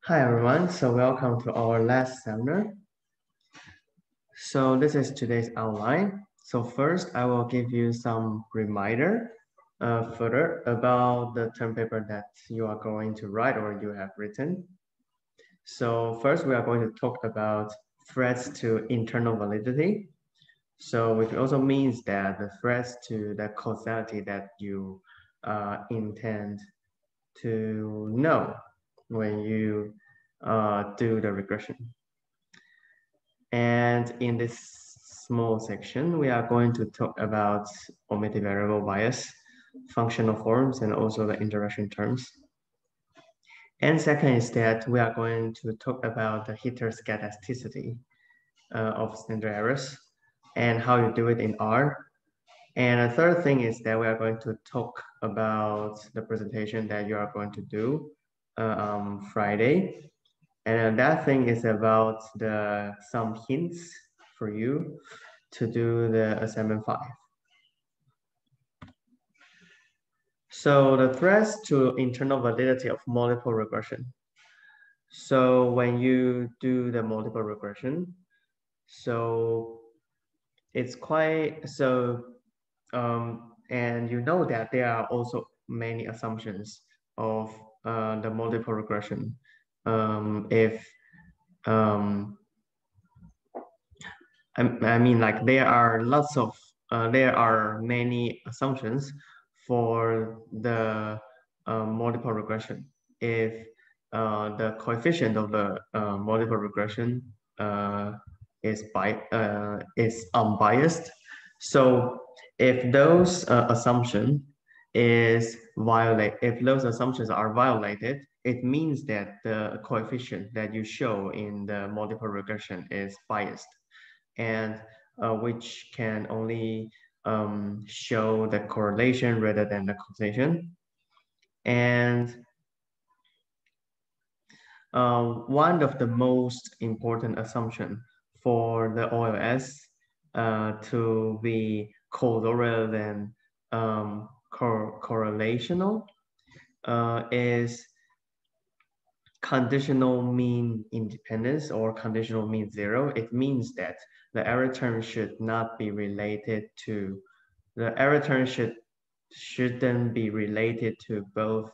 Hi everyone, so welcome to our last seminar. So this is today's outline. So first I will give you some reminder further about the term paper that you are going to write or you have written. So first we are going to talk about threats to internal validity. So which also means that the threats to the causality that you intend to know when you do the regression. And in this small section, we are going to talk about omitted variable bias, functional forms, and also the interaction terms. And second is that we are going to talk about the heteroscedasticity of standard errors and how you do it in R. And the third thing is that we are going to talk about the presentation that you are going to do on Friday. And that thing is about some hints for you to do the assignment 5. So the threats to internal validity of multiple regression. So when you do the multiple regression, so it's quite so and you know that there are also many assumptions of the multiple regression. I mean, like there are there are many assumptions for the multiple regression. If the coefficient of the multiple regression is unbiased, so if those if those assumptions are violated, it means that the coefficient that you show in the multiple regression is biased, and which can only show the correlation rather than the causation. And one of the most important assumption for the OLS to be causal rather than correlational is conditional mean independence or conditional mean zero. It means that the error term should not be related to shouldn't be related to both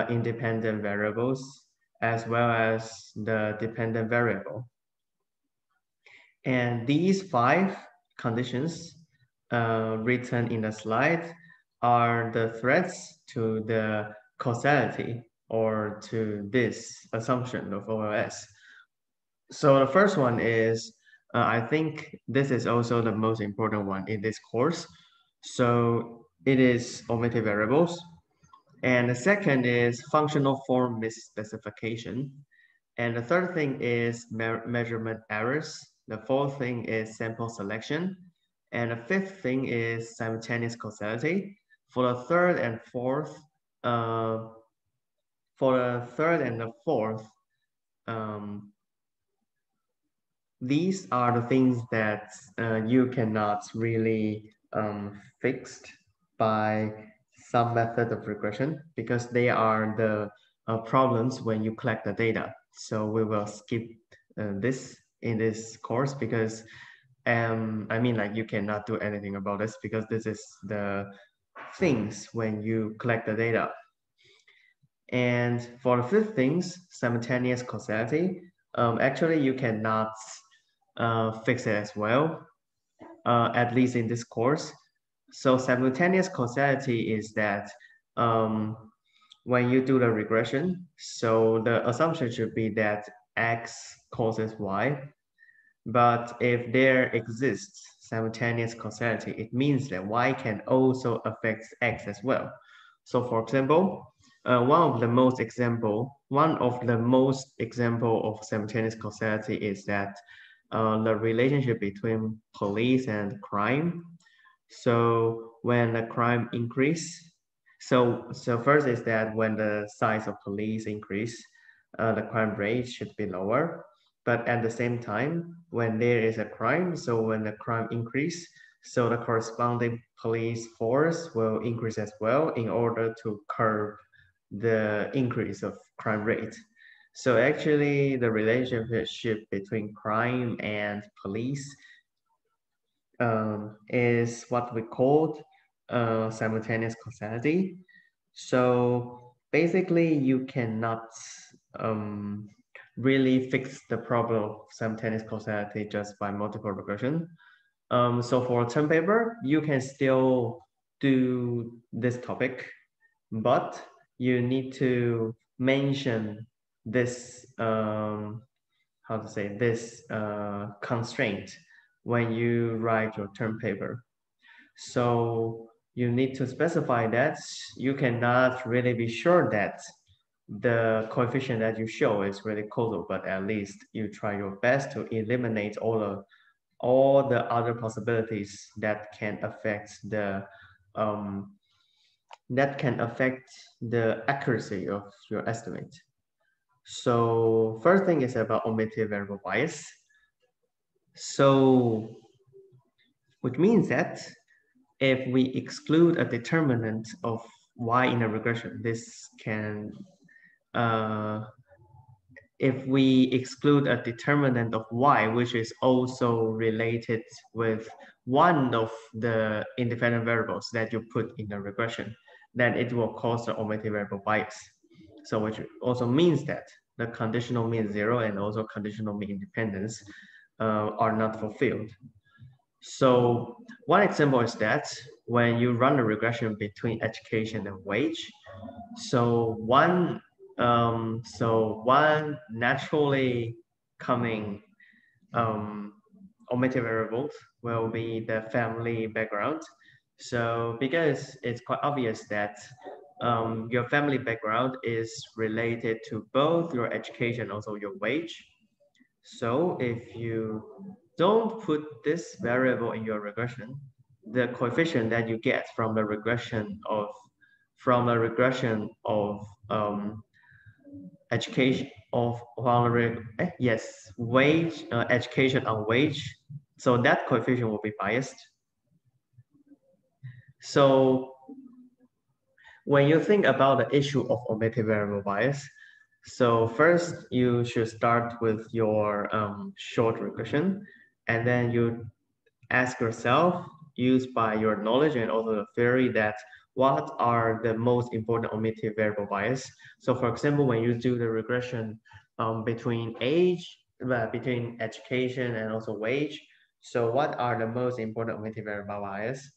independent variables as well as the dependent variable. And these 5 conditions written in the slide are the threats to the causality or to this assumption of OLS. So the first one is, I think this is also the most important one in this course. So it is omitted variables. And the second is functional form misspecification. And the third thing is measurement errors. The fourth thing is sample selection. And the fifth thing is simultaneous causality. For the third and the fourth, these are the things that you cannot really fix by some method of regression because they are the problems when you collect the data. So we will skip this in this course because I mean, like you cannot do anything about this because this is the things when you collect the data. And for the fifth things, simultaneous causality, actually you cannot fix it as well, at least in this course. So simultaneous causality is that when you do the regression, so the assumption should be that X causes Y. But if there exists simultaneous causality, it means that Y can also affect X as well. So for example, one of the most example of simultaneous causality is that the relationship between police and crime. So when the crime increase, so first is that when the size of police increase, the crime rate should be lower. But at the same time, when there is a crime, so when the crime increase, so the corresponding police force will increase as well in order to curb the increase of crime rate. So actually the relationship between crime and police is what we called simultaneous causality. So basically, you cannot um, really fix the problem of simultaneous causality just by multiple regression. So for a term paper, you can still do this topic, but you need to mention this how to say this constraint when you write your term paper. So you need to specify that you cannot really be sure that the coefficient that you show is really causal, but at least you try your best to eliminate all the other possibilities that can affect um, the accuracy of your estimate. So first thing is about omitted variable bias. So which means that if we exclude a determinant of y in a regression, this can if we exclude a determinant of y, which is also related with one of the independent variables that you put in the regression, then it will cause the omitted variable bias. So which also means that the conditional mean zero and also conditional mean independence are not fulfilled. So one example is that when you run a regression between education and wage, so one naturally coming omitted variables will be the family background. So because it's quite obvious that your family background is related to both your education and also your wage. So if you don't put this variable in your regression, the coefficient that you get from a regression of education of wage education on wage, so that coefficient will be biased. So when you think about the issue of omitted variable bias, so first you should start with your short regression, and then you ask yourself, used by your knowledge and also the theory, that what are the most important omitted variable bias. So for example, when you do the regression between between education and also wage, so what are the most important omitted variable bias?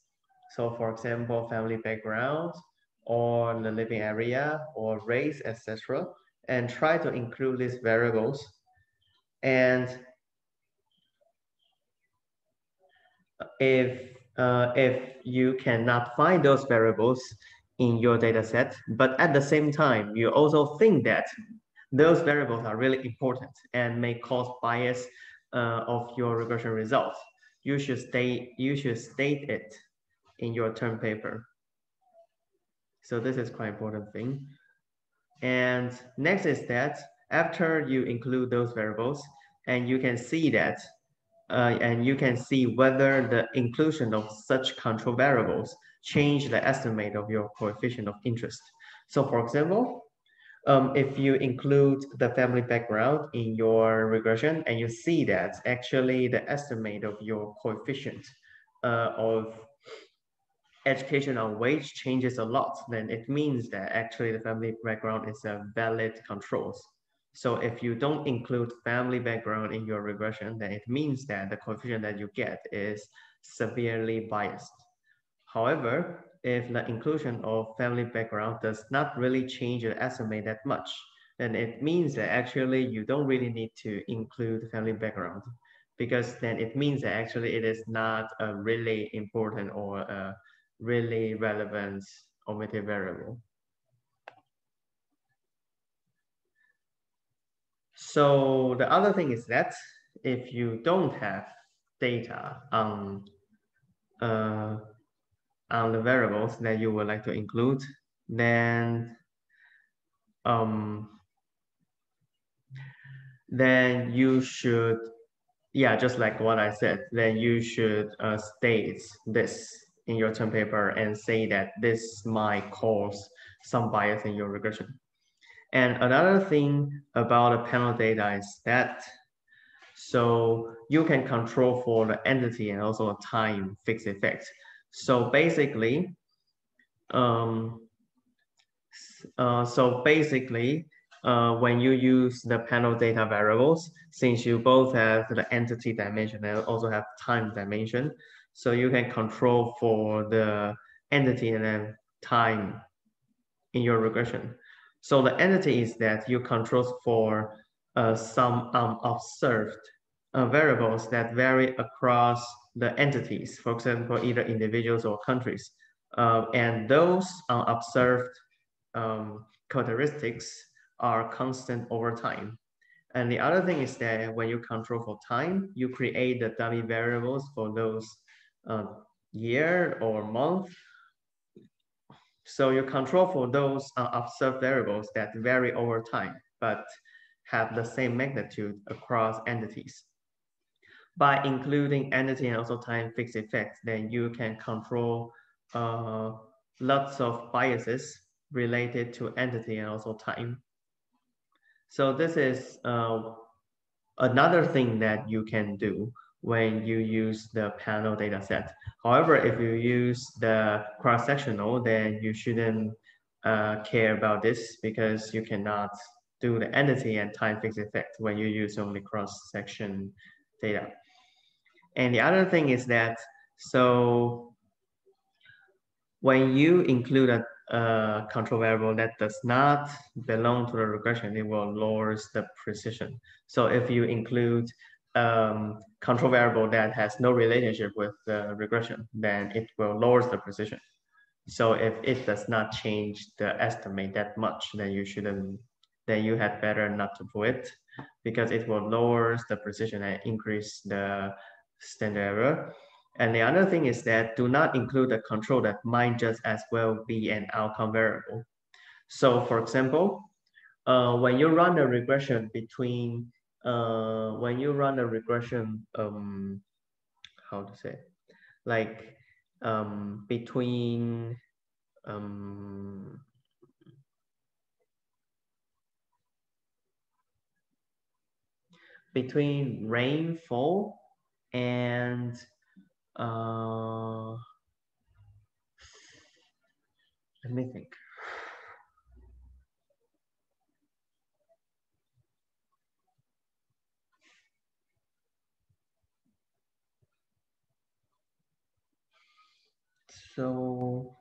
So for example, family background or the living area or race, etc. And try to include these variables. And if you cannot find those variables in your data set, but at the same time, you also think that those variables are really important and may cause bias of your regression results, you should state it in your term paper. So this is quite important thing. And next is that after you include those variables, and you can see that and you can see whether the inclusion of such control variables change the estimate of your coefficient of interest. So for example, if you include the family background in your regression and you see that actually the estimate of your coefficient of education on wage changes a lot, then it means that actually the family background is a valid controls. So if you don't include family background in your regression, then it means that the coefficient that you get is severely biased. However, if the inclusion of family background does not really change the estimate that much, then it means that actually you don't really need to include family background, because then it means that actually it is not a really important or a really relevant omitted variable. So the other thing is that if you don't have data on the variables that you would like to include, then you should, yeah, just like what I said, then you should state this in your term paper and say that this might cause some bias in your regression. And another thing about the panel data is that so you can control for the entity and also a time fixed effect. So basically, um, when you use the panel data variables, since you both have the entity dimension and also have time dimension, so you can control for the entity and then time in your regression. So the entity is that you control for some unobserved variables that vary across the entities, for example, either individuals or countries. And those unobserved characteristics are constant over time. And the other thing is that when you control for time, you create the dummy variables for those uh, year or month. So you control for those observed variables that vary over time, but have the same magnitude across entities. By including entity and also time fixed effects, then you can control uh, lots of biases related to entity and also time. So this is another thing that you can do when you use the panel data set. However, if you use the cross-sectional, then you shouldn't care about this because you cannot do the entity and time fixed effect when you use only cross-section data. And the other thing is that, so when you include a control variable that does not belong to the regression, it will lower the precision. So if you include control variable that has no relationship with the regression, then it will lower the precision. So if it does not change the estimate that much, then you had better not to do it because it will lower the precision and increase the standard error. And the other thing is that do not include a control that might just as well be an outcome variable. So for example, when you run a regression between, how to say, like between, um, between rainfall and let me think. So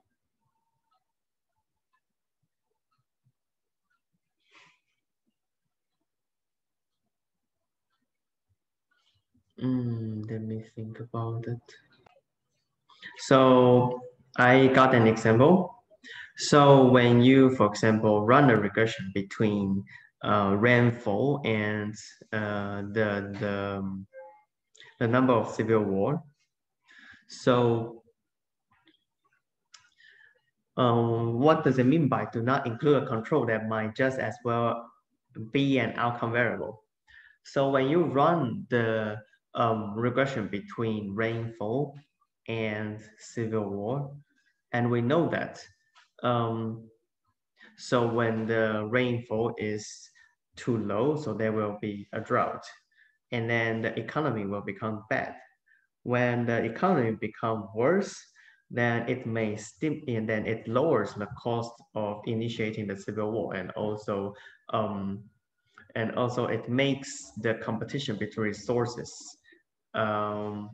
let me think about it. So I got an example. So when you, for example, run a regression between rainfall and the number of civil war. So what does it mean by do not include a control that might just as well be an outcome variable? So when you run the regression between rainfall and civil war, and we know that so when the rainfall is too low, so there will be a drought, and then the economy will become bad. When the economy become worse, then it lowers the cost of initiating the civil war, um, and also it makes the competition between resources um,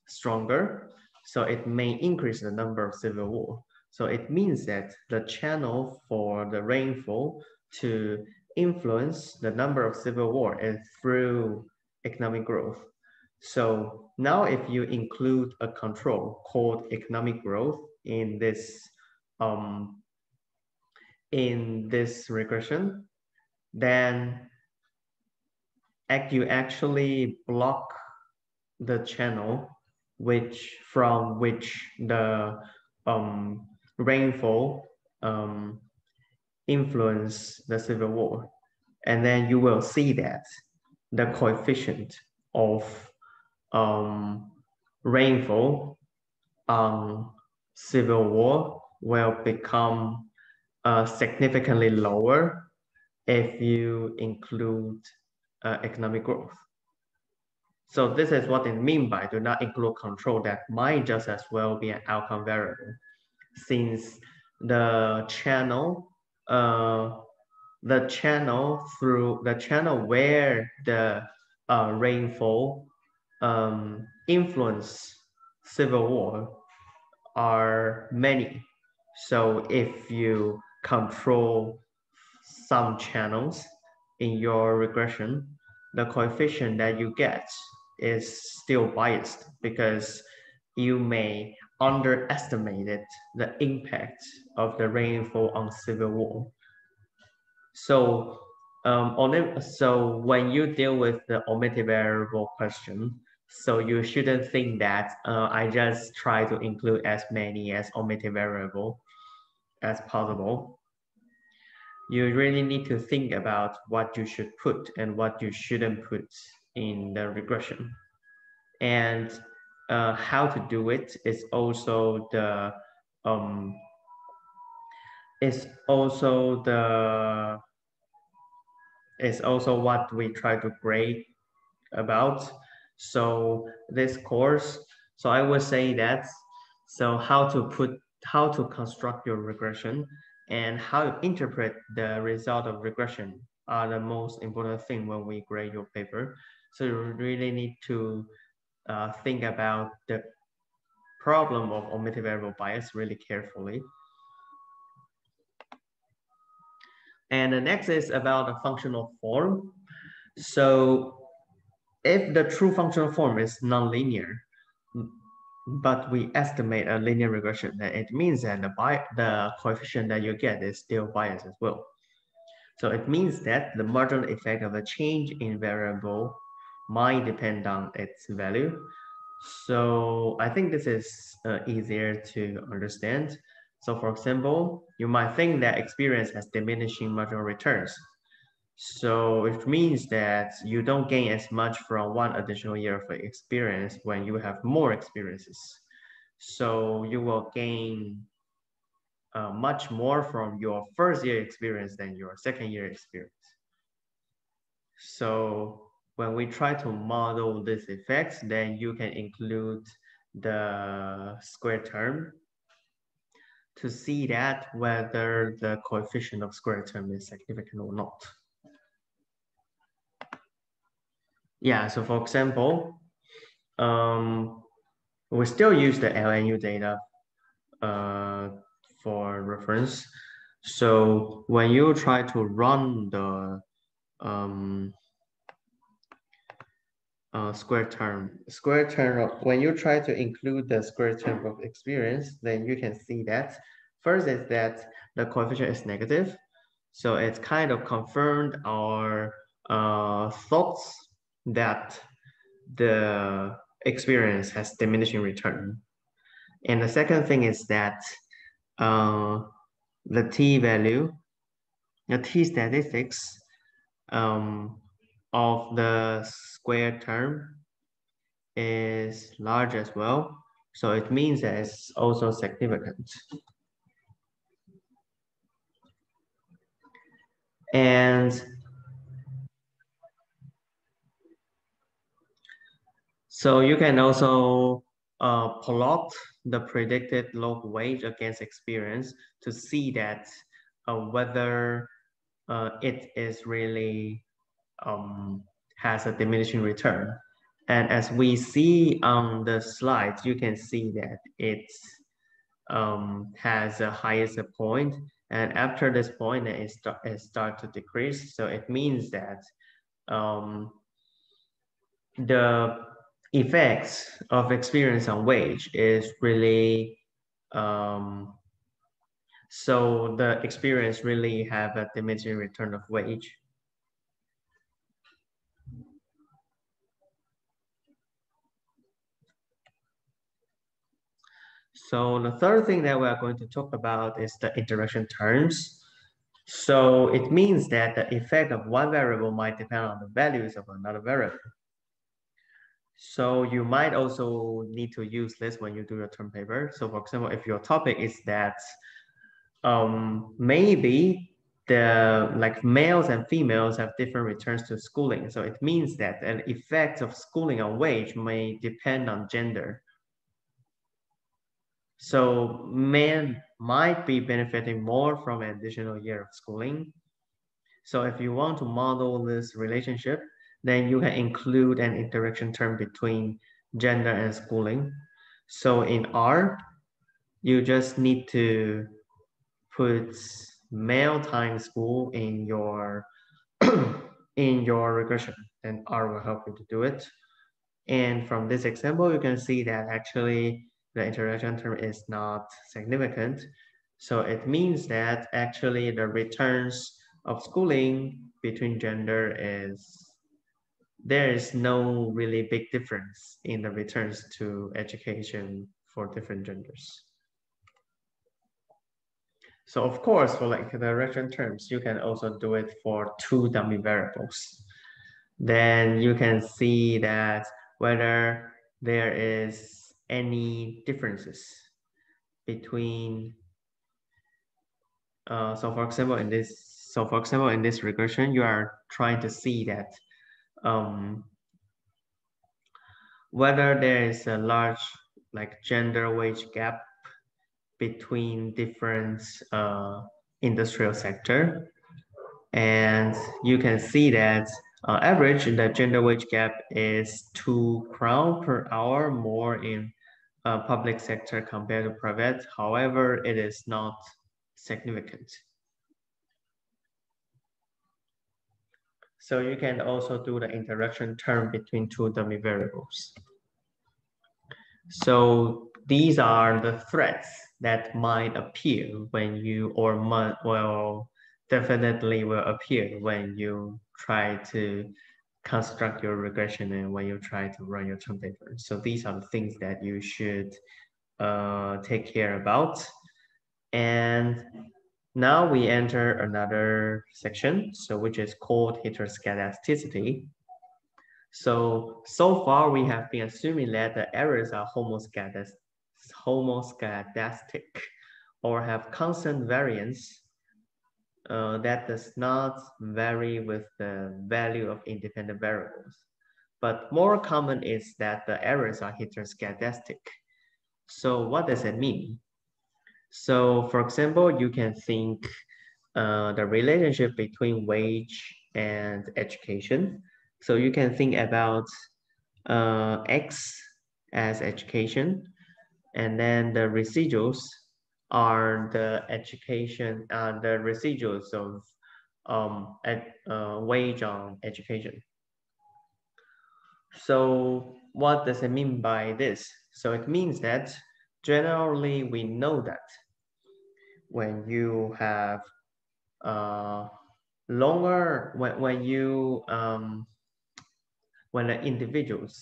stronger. So it may increase the number of civil war. So it means that the channel for the rainfall to influence the number of civil war is through economic growth. So now if you include a control called economic growth um, in this regression, then you actually block the channel from which the rainfall influence the civil war. And then you will see that the coefficient of rainfall on civil war will become significantly lower if you include economic growth. So this is what it means by do not include control that might just as well be an outcome variable, since the channel where the rainfall influence civil war are many. So if you control some channels in your regression, the coefficient that you get is still biased because you may underestimate the impact of the rainfall on civil war. So so when you deal with the omitted variable question, so you shouldn't think that I just try to include as many as omitted variable as possible. You really need to think about what you should put and what you shouldn't put in the regression. And how to do it is also the is also what we try to grade about. So this course, so I would say that, so how to construct your regression and how to interpret the result of regression are the most important thing when we grade your paper. So you really need to think about the problem of omitted variable bias really carefully. And the next is about the functional form. So if the true functional form is nonlinear, but we estimate a linear regression, then it means that the coefficient that you get is still biased as well. So it means that the marginal effect of a change in variable might depend on its value. So I think this is easier to understand. So for example, you might think that experience has diminishing marginal returns. So it means that you don't gain as much from one additional year of experience when you have more experiences. So you will gain much more from your first year experience than your second year experience. So when we try to model this effect, then you can include the square term to see that whether the coefficient of square term is significant or not. Yeah, so for example, we still use the LNU data for reference. So when you try to run the square term, when you try to include the square term of experience, then you can see that first is that the coefficient is negative. So it's kind of confirmed our thoughts that the experience has diminishing return. And the second thing is that the t-value, the t-statistics of the square term is large as well. So it means that it's also significant. And so you can also plot the predicted log wage against experience to see that whether it is really has a diminishing return. And as we see on the slides, you can see that it has a highest point. And after this point, it start to decrease. So it means that the effects of experience on wage is really so the experience really have a diminishing return of wage. So the third thing that we are going to talk about is the interaction terms. So it means that the effect of one variable might depend on the values of another variable. So you might also need to use this when you do your term paper. So for example, if your topic is that maybe the like males and females have different returns to schooling. So it means that an effect of schooling on wage may depend on gender. So men might be benefiting more from an additional year of schooling. So if you want to model this relationship, then you can include an interaction term between gender and schooling. So in R, you just need to put male time school in your in your regression, and R will help you to do it. And from this example, you can see that actually the interaction term is not significant. So it means that actually the returns of schooling between gender is, there is no really big difference in the returns to education for different genders. So of course, for like the reference terms, you can also do it for two dummy variables. Then you can see that whether there is any differences between, so for example, in this regression, you are trying to see that whether there is a large like gender wage gap between different industrial sector. And you can see that average the gender wage gap is 2 crown per hour more in public sector compared to private. However, it is not significant. So you can also do the interaction term between two dummy variables. So these are the threats that might appear when you, or might, well, definitely will appear when you try to construct your regression and when you try to run your term paper. So these are the things that you should take care about. And now we enter another section, so which is called heteroscedasticity. So far we have been assuming that the errors are homoscedastic or have constant variance that does not vary with the value of independent variables. But more common is that the errors are heteroscedastic. So what does it mean? So for example, you can think the relationship between wage and education. So you can think about X as education, and then the residuals are the education, the residuals of wage on education. So what does it mean by this? So it means that generally we know that when you have longer, when the individuals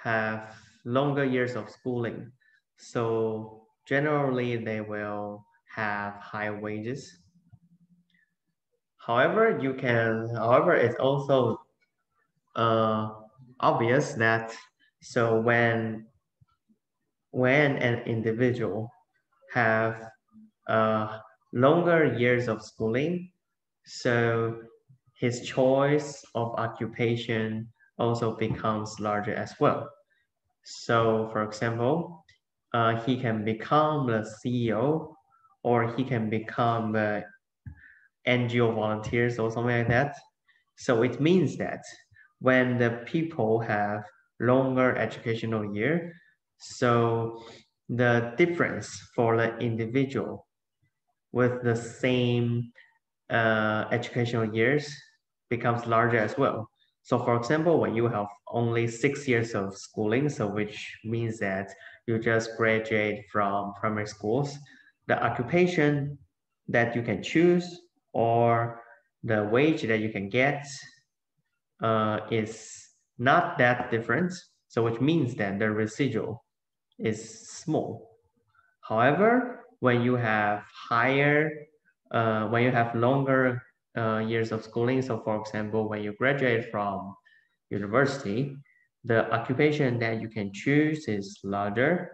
have longer years of schooling, so generally they will have high wages. However, it's also obvious that so when an individual have longer years of schooling, so his choice of occupation also becomes larger as well. So for example, he can become the CEO, or he can become NGO volunteers or something like that. So it means that when the people have longer educational year, so the difference for the individual with the same educational years becomes larger as well. So for example, when you have only 6 years of schooling, so which means that you just graduate from primary schools, the occupation that you can choose or the wage that you can get is not that different. So which means that the residual is small. However, when you have when you have longer years of schooling, so for example, when you graduate from university, the occupation that you can choose is larger.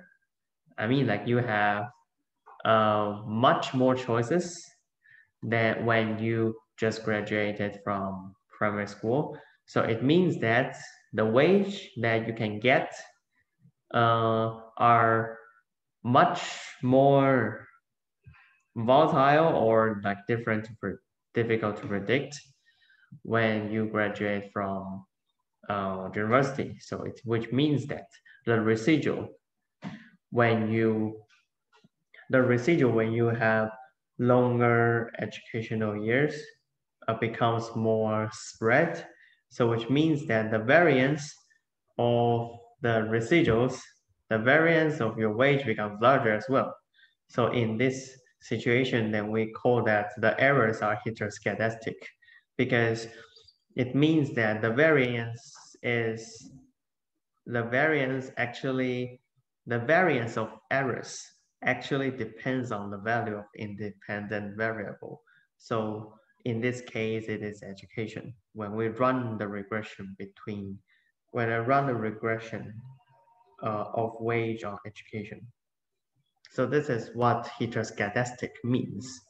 I mean, like you have much more choices than when you just graduated from primary school. So it means that the wage that you can get are much more volatile or like difficult to predict when you graduate from university. So which means that the residual when you have longer educational years becomes more spread. So which means that the variance of the residuals, the variance of your wage becomes larger as well. So in this situation, then we call that the errors are heteroscedastic, because it means that the variance of errors actually depends on the value of independent variable. So in this case, it is education. When I run the regression of wage on education. So this is what heteroscedastic means.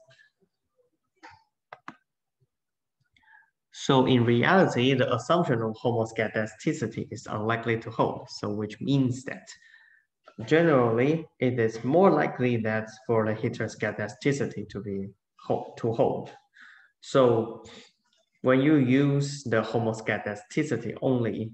So in reality, the assumption of homoscedasticity is unlikely to hold. So which means that generally, it is more likely that for the heteroscedasticity to hold. So when you use the homoscedasticity only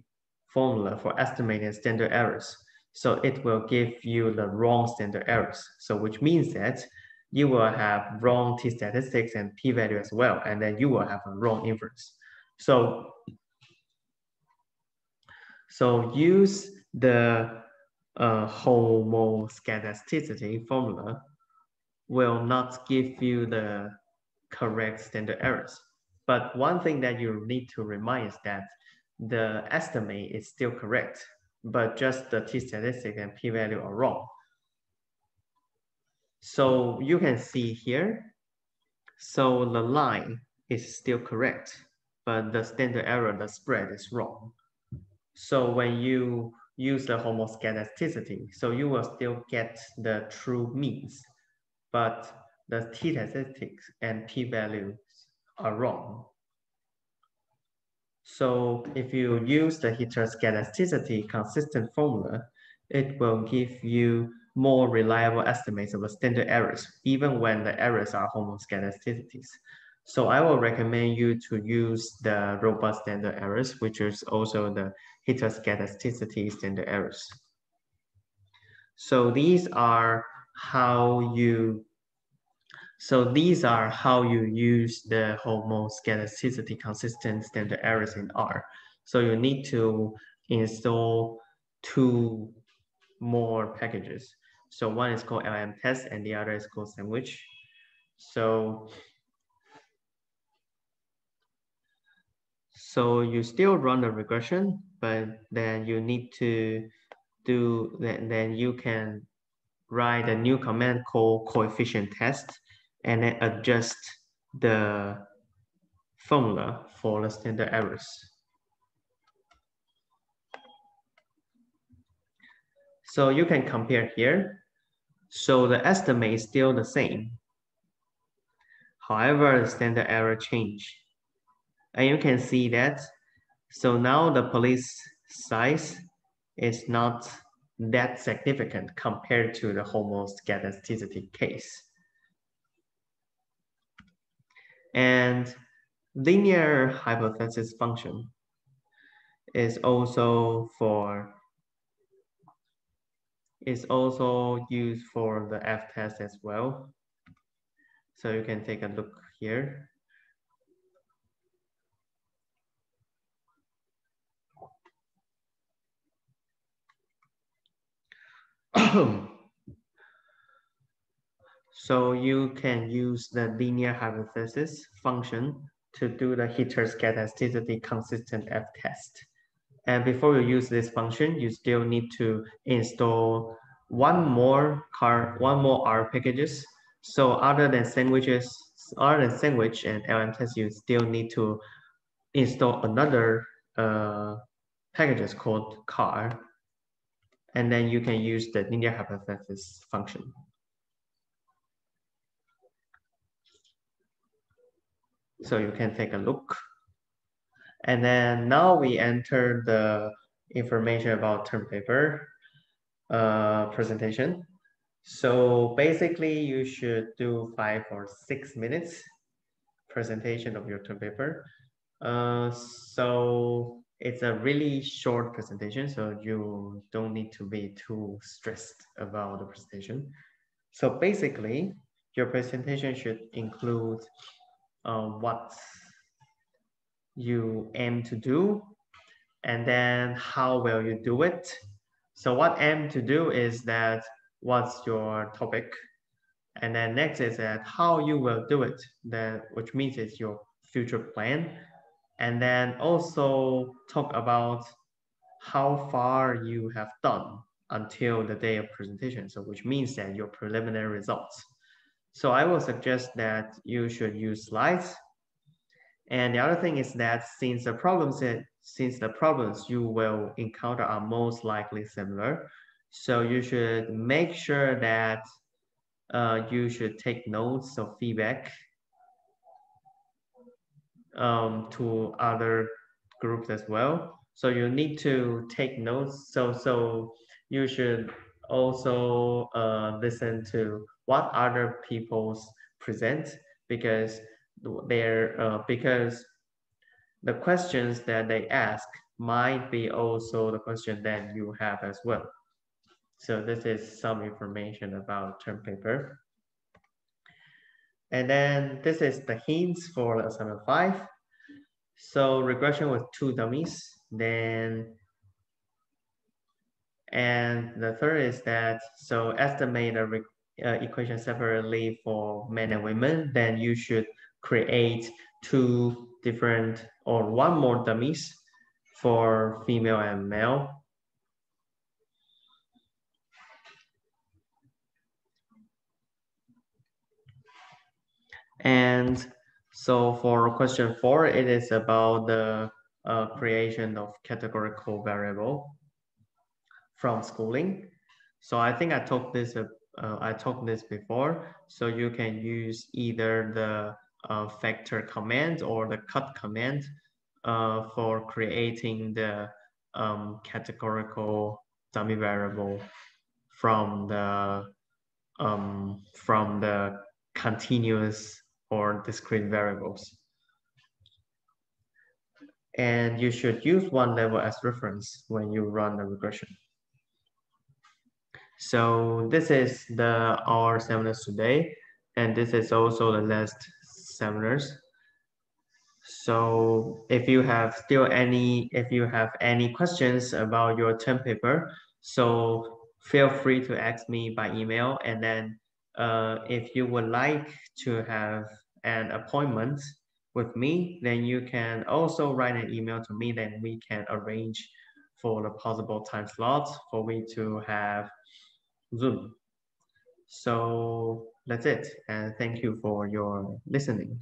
formula for estimating standard errors, so it will give you the wrong standard errors. So which means that you will have wrong t-statistics and p-value as well, and then you will have a wrong inference. So use the homoscedasticity formula will not give you the correct standard errors. But one thing that you need to remind is that the estimate is still correct, but just the t-statistic and p-value are wrong. So you can see here, so the line is still correct, but the standard error, the spread is wrong. So when you use the homoscedasticity, so you will still get the true means, but the t-statistics and p-values are wrong. So if you use the heteroscedasticity consistent formula, it will give you more reliable estimates of the standard errors, even when the errors are homoscedasticities. So I will recommend you to use the robust standard errors, which is also the heteroscedasticity standard errors. So these are how you use the homoscedasticity consistent standard errors in R. So you need to install 2 more packages. So one is called LM test and the other is called sandwich. So you still run the regression, but then you need to then you can write a new command called coefficient test and then adjust the formula for the standard errors. So you can compare here. So the estimate is still the same. However, the standard error changed. And you can see that. So now the police size is not that significant compared to the homoscedasticity case. And linear hypothesis function is also used for the F-test as well. So you can take a look here. So you can use the linear hypothesis function to do the heteroscedasticity consistent F-test. And before you use this function, you still need to install one more R packages. So other than sandwich and LM test, you still need to install another packages called car, and then you can use the linear hypothesis function. So you can take a look. And then now we enter the information about term paper presentation. So basically you should do 5 or 6 minutes presentation of your term paper. So it's a really short presentation, so you don't need to be too stressed about the presentation. So basically, your presentation should include what you aim to do, and then how well you do it. So what aim to do is that what's your topic, and then next is that how you will do it, then which means it's your future plan, and then also talk about how far you have done until the day of presentation. So which means that your preliminary results. So I will suggest that you should use slides. And the other thing is that since the problems you will encounter are most likely similar, so you should make sure that you should take notes of feedback to other groups as well. So you need to take notes. So you should also listen to what other people's present, because because the questions that they ask might be also the question that you have as well. So this is some information about term paper. And then this is the hints for assignment 5. So regression with 2 dummies. And the third is that, so estimate a equation separately for men and women, then you should create 2 different or 1 more dummies for female and male. And so for question 4, it is about the creation of categorical variable from schooling. So I think I talked this before. So you can use either the factor command or the cut command for creating the categorical dummy variable from the continuous or discrete variables. And you should use one level as reference when you run the regression. So this is our seminars today, and this is also the last seminars. So if you have any questions about your term paper, so feel free to ask me by email. And then if you would like to have an appointment with me, then you can also write an email to me, then we can arrange for the possible time slots for me to have Zoom. So that's it, and thank you for your listening.